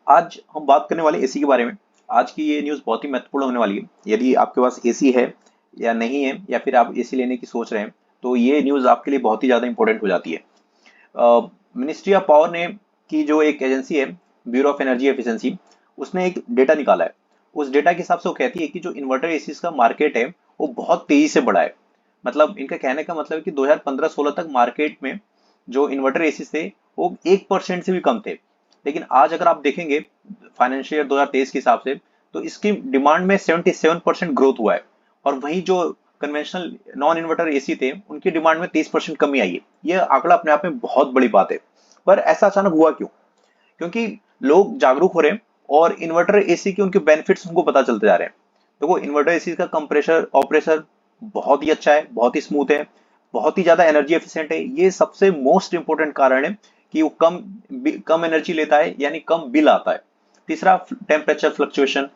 आज हम बात करने वाले एसी के बारे में। आज की ये न्यूज़ बहुत ही महत्वपूर्ण होने वाली है। यदि आपके पास एसी है या नहीं है, या फिर आप एसी लेने की सोच रहे हैं, तो ये न्यूज़ आपके लिए बहुत ही ज़्यादा इंपॉर्टेंट हो जाती है। मिनिस्ट्री ऑफ पावर ने की जो एक एजेंसी है, ब्यूरो ऑफ एनर्जी एफिशिएंसी, उसने एक डेटा निकाला है। उस डेटा के हिसाब से वो कहती है कि जो इन्वर्टर एसीज का मार्केट है वो बहुत तेजी से बढ़ा है। मतलब इनका कहने का मतलब है कि 2015-16 तक मार्केट में जो इन्वर्टर एसीज थे वो 1% से भी कम थे। लेकिन आज अगर आप देखेंगे फाइनेंशियल ईयर 2023 के हिसाब से, तो इसकी डिमांड में 77% ग्रोथ हुआ है। और वहीं जो कन्वेंशनल नॉन इन्वर्टर एसी थे उनकी डिमांड में 30% कमी आई है। यह आंकड़ा अपने आप में बहुत बड़ी बात है। पर ऐसा अचानक हुआ क्यों? क्योंकि लोग जागरूक हो रहे हैं और इन्वर्टर एसी के उनके बेनिफिट्स उनको पता चलते जा रहे हैं। देखो, इन्वर्टर एसी का कंप्रेशर ऑपरेशन बहुत ही अच्छा है, बहुत ही स्मूथ है, बहुत ही ज्यादा एनर्जी एफिशिएंट है। ये सबसे मोस्ट इंपॉर्टेंट कारण है कि वो कम एनर्जी लेता है, यानी कम बिल आता है। तीसरा, temperature fluctuation.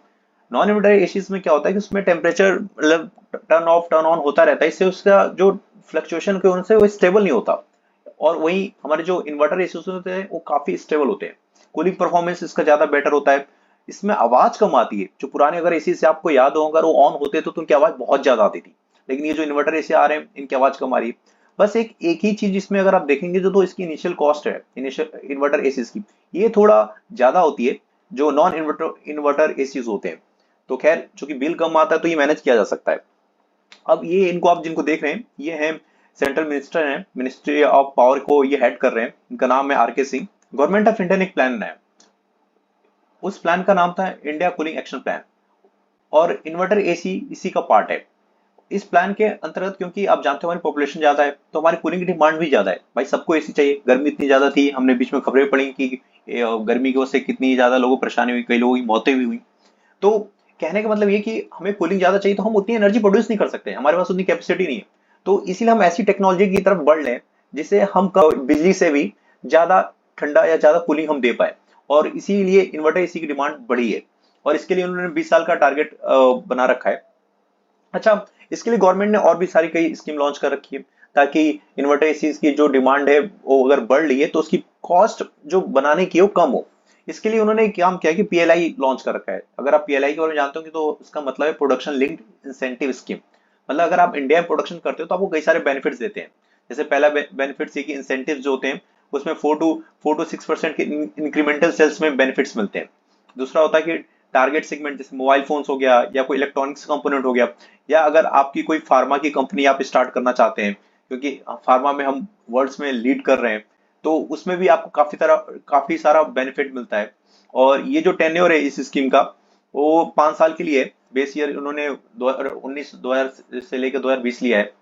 Non inverter ACs में क्या होता है कि उसमें टेम्परेचर मतलब टर्न ऑफ टर्न ऑन होता रहता है, इससे उसका जो फ्लक्चुएशन के उनसे वो स्टेबल नहीं होता। और वही हमारे जो इन्वर्टर एसीज होते हैं वो काफी स्टेबल होते हैं। कूलिंग परफॉर्मेंस इसका ज्यादा बेटर होता है। इसमें आवाज कम आती है। जो पुराने अगर एसी से आपको याद हो, अगर वो ऑन होते तो उनकी आवाज बहुत ज्यादा आती थी। लेकिन ये जो इन्वर्टर एसी आ रहे हैं इनकी आवाज कम आ रही है। बस एक एक ही चीज इसमें अगर आप देखेंगे, जो तो इसकी इनिशियल कॉस्ट है इनिशियल इन्वर्टर एसीज की, ये थोड़ा ज्यादा होती है जो नॉन इन्वर्टर इन्वर्टर एसीज होते हैं। तो खैर, चूंकि बिल कम आता है तो ये मैनेज किया जा सकता है। अब ये इनको आप जिनको देख रहे हैं, ये हैं सेंट्रल मिनिस्टर हैं, मिनिस्ट्री ऑफ पावर को ये हेड कर रहे हैं। इनका नाम है आर के सिंह। गवर्नमेंट ऑफ इंडिया ने एक प्लान बनाया। उस प्लान का नाम था इंडिया कूलिंग एक्शन प्लान। और इन्वर्टर एसी इसी का पार्ट है। इस प्लान के अंतर्गत, क्योंकि आप जानते हो हमारी पॉपुलेशन ज्यादा है, तो हमारी कूलिंग की डिमांड भी ज्यादा है। भाई सबको एसी चाहिए। गर्मी इतनी ज्यादा थी, हमने बीच में खबरें पढ़ी कि गर्मी की वजह से कितनी ज्यादा लोगों को परेशानी हुई, कई लोगों की मौतें भी हुई। तो कहने का मतलब ये कि हमें कूलिंग ज्यादा चाहिए, तो हम उतनी एनर्जी प्रोड्यूस नहीं कर सकते, हमारे पास उतनी कैपेसिटी नहीं है। तो इसीलिए हम ऐसी टेक्नोलॉजी की तरफ बढ़ लें जिससे हम बिजली से भी ज्यादा ठंडा या ज्यादा कूलिंग हम दे पाए। और इसीलिए इन्वर्टर एसी की डिमांड बढ़ी है। और इसके लिए उन्होंने 20 साल का टारगेट बना रखा है। अच्छा, इसके लिए गवर्नमेंट ने और भी सारी कई स्कीम लॉन्च कर रखी है, ताकि इन्वर्टर एसीज की जो डिमांड है वो अगर बढ़ रही है तो उसकी कॉस्ट जो बनाने की है वो कम हो। इसके लिए उन्होंने एक काम किया कि पीएलआई लॉन्च कर रखा है। अगर आप पीएलआई के बारे में जानते हो तो उसका मतलब है प्रोडक्शन लिंक्ड इंसेंटिव स्कीम। मतलब अगर आप इंडिया में प्रोडक्शन करते हो तो आपको कई सारे बेनिफिट्स देते हैं। जैसे पहला बेनिफिट ये कि इंसेंटिव जो होते हैं उसमें 4 to 6% के इंक्रीमेंटल सेल्स में बेनिफिट्स मिलते हैं। दूसरा होता है कि टारगेट सेगमेंट, जैसे मोबाइल फोन्स हो गया या कोई इलेक्ट्रॉनिक्स कंपोनेंट हो गया, या अगर आपकी कोई फार्मा की कंपनी आप स्टार्ट करना चाहते हैं, क्योंकि फार्मा में हम वर्ल्ड्स में लीड कर रहे हैं, तो उसमें भी आपको काफी सारा बेनिफिट मिलता है। और ये जो टेन्योर है इस स्कीम का, वो 5 साल के लिए है। बेस ईयर उन्होंने 2019 से लेकर 2020 लिया है।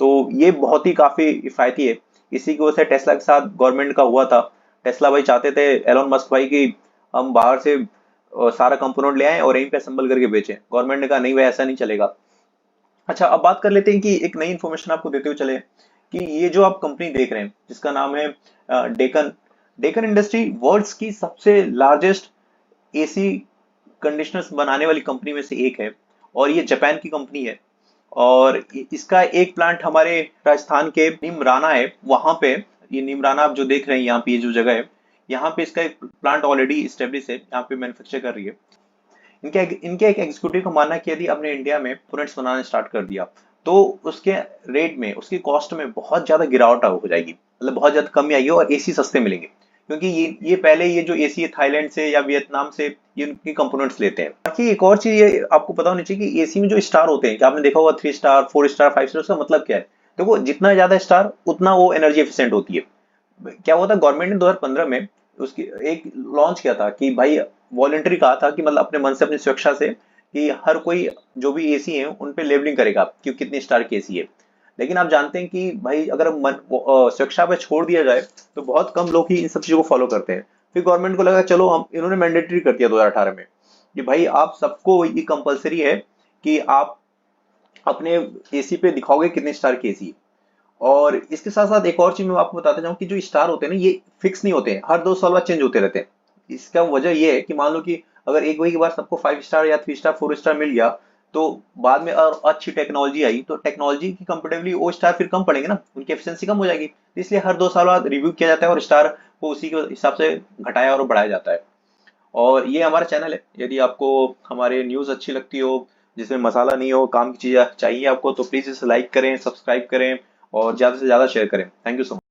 तो ये बहुत ही काफी किफायती है। इसी की वजह से टेस्ला के साथ गवर्नमेंट का हुआ था। टेस्ला भाई चाहते थे, एलोन मस्क भाई, की हम बाहर से सारा कंपोनेंट ले आए और यहीं पे असेंबल करके बेचें। गवर्नमेंट ने कहा नहीं भाई, ऐसा नहीं चलेगा। अच्छा, अब बात कर लेते हैं कि एक नई इन्फॉर्मेशन आपको देते हुए चले कि ये जो आप कंपनी देख रहे हैं जिसका नाम है डेकन डेकन इंडस्ट्री, वर्ल्ड्स की सबसे लार्जेस्ट एसी कंडीशनर्स बनाने वाली कंपनी में से एक है। और ये जापान की कंपनी है। और इसका एक प्लांट हमारे राजस्थान के निमराना है, वहां पे। ये निमराना आप जो देख रहे हैं यहाँ पे, ये जो जगह है, यहाँ पे इसका एक प्लांट ऑलरेडी स्टेब्लिश है, यहाँ पे मैन्युफैक्चर कर रही है। इनके एक एग्जीक्यूटिव का मानना है कि यदि आपने इंडिया में प्रोडक्ट्स बनाना स्टार्ट कर दिया तो उसके रेट में, उसकी कॉस्ट में बहुत ज्यादा गिरावट हो जाएगी, मतलब बहुत ज्यादा कमी आएगी और एसी सस्ते मिलेंगे। क्योंकि ये पहले ये जो एसी है थाईलैंड से या वियतनाम से ये उनके कंपोनेंट्स लेते हैं। बाकी एक और चीज ये आपको पता होनी चाहिए कि एसी में जो स्टार होते हैं, कि आपने देखा होगा 3 स्टार, 4 स्टार, 5 स्टार, उसका मतलब क्या है? देखो, जितना ज्यादा स्टार उतना वो एनर्जी एफिशिएंट होती है। क्या हुआ था, गवर्नमेंट ने 2015 में उसकी एक लॉन्च किया था कि भाई वॉलेंटरी कहा था कि मतलब अपने मन से, अपनी स्वेच्छा से, कि हर कोई जो भी एसी है उन पे लेबलिंग करेगा कि कितनी स्टार की एसी है। लेकिन आप जानते हैं कि भाई अगर स्वेच्छा पे छोड़ दिया जाए तो बहुत कम लोग ही इन सब चीजों को फॉलो करते हैं। फिर गवर्नमेंट को लगा चलो, हम इन्होंने मैंडेटरी कर दिया 2018 में कि भाई आप सबको ये कंपलसरी है कि आप अपने एसी पे दिखाओगे कितने स्टार की एसी। और इसके साथ साथ एक और चीज मैं आपको बताता जाऊं कि जो स्टार होते हैं ना, ये फिक्स नहीं होते हैं, हर 2 साल बाद चेंज होते रहते हैं। इसका वजह ये है कि मान लो कि अगर एक वही के बाद सबको 5 स्टार या 3 स्टार, 4 स्टार मिल गया, तो बाद में और अच्छी टेक्नोलॉजी आई तो टेक्नोलॉजी की कंपेरेटिवली वो स्टार फिर कम पड़ेंगे ना, उनकी एफिशिएंसी कम हो जाएगी। तो इसलिए हर 2 साल बाद रिव्यू किया जाता है और स्टार को उसी के हिसाब से घटाया और बढ़ाया जाता है। और ये हमारा चैनल है, यदि आपको हमारे न्यूज़ अच्छी लगती हो, जिसमें मसाला नहीं हो, काम की चीज़ चाहिए आपको, तो प्लीज़ इसे लाइक करें, सब्सक्राइब करें और ज़्यादा से ज़्यादा शेयर करें। Thank you so much.